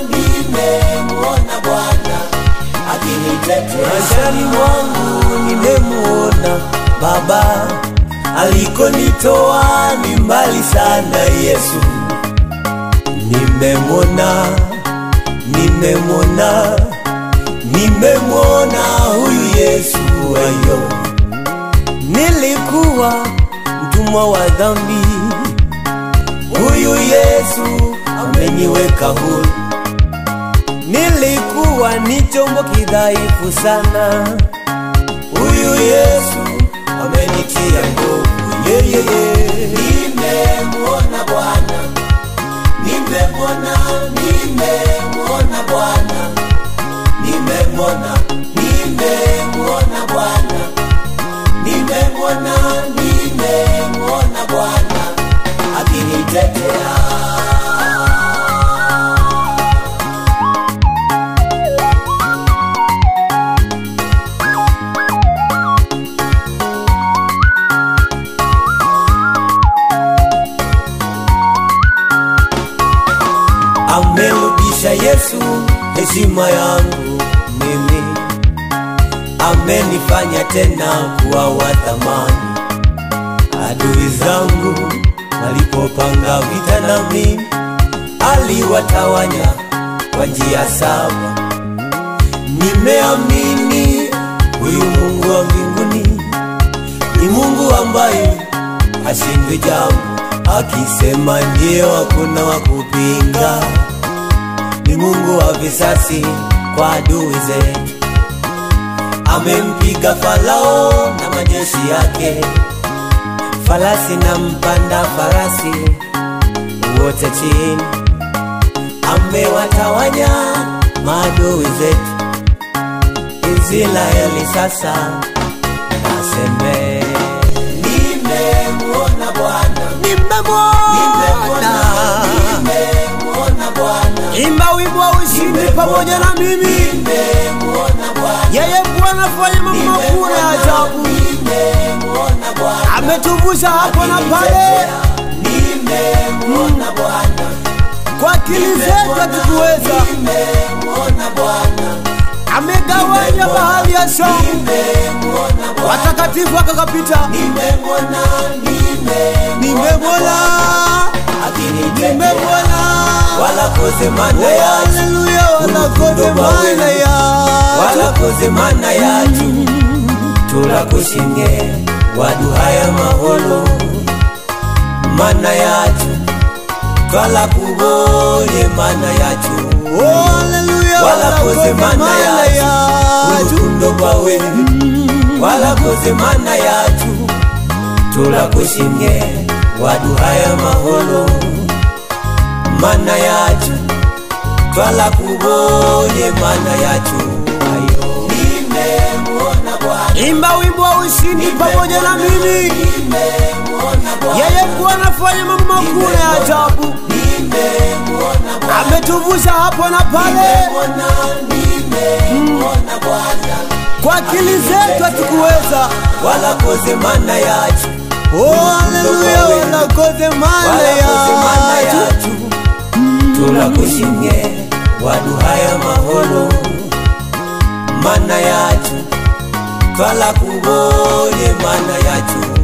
nimemuona Bwana akinitetea. Maishani mwangu nimemuona Baba, alikonitoa ni mbali sana Yesu. Nimemuona huyu Yesu ayo. Nilikuwa mtumwa wa dhambi, huyu Yesu ameniweka huru. Nilikuwa ni chombo kidhaifu sana, huyu Yesu amenitia nguvu. Nimemuona Bwana, nimemuona Bwana, nimemuona Bwana, nimemuona Bwana akinitetea. Amerudisha Yesu heshima yangu mimi, amenifanya tena kuwa wa thamani. Adui zangu walipopanga vita na mimi, aliwatawanya kwa njia saba. Nimeamini huyu Mungu wa mbinguni ni Mungu ambaye hashindwi jambo, akisema ndio hakuna wa kupinga. Ni Mungu wa visasi kwa adui zetu, amempiga Farao na majeshi yake, farasi na mpanda farasi wote chini. Amewatawanya maadui zetu Israeli. Sasa naseme nimemuona Bwana, nimemuona Bwana. Imba wimbo wa ushindi pamoja na mimi. Nimemuona Bwana, yeye Bwana fanya mambo makuu ya ajabu. Nimemuona Bwana, ametuvusha hapo na pale. Nimemuona Bwana, kwa akili zetu hatukuweza. Nimemuona Bwana, amegawanya bahari ya Shamu, watakatifu wakakapita. Nimemuona wala koze mana yacu. Haleluya, wala koze mana yacu, wala koze mana yacu. Turakushimye waduhaye amahoro, mana yacu twalakubonye mana yacu. Haleluya, wala koze mana yacu. Urukundo rwawe wala koze mana yacu. Turakushimye waduhaye amahoro, mana yacu twalakubonye mana yacu ayo. Nimemuona Bwana, imba wimbo wa ushindi pamoja na mimi. Yeye Bwana fanya mambo makuu ya ajabu. Ametuvusha hapo na pale. Kwa akili zetu hatukuweza. Wala koze mana yacu. haleluya, wala koze mana yacu. Turakushimye waduhaye amahoro, mana yacu twalakubonye mana yacu.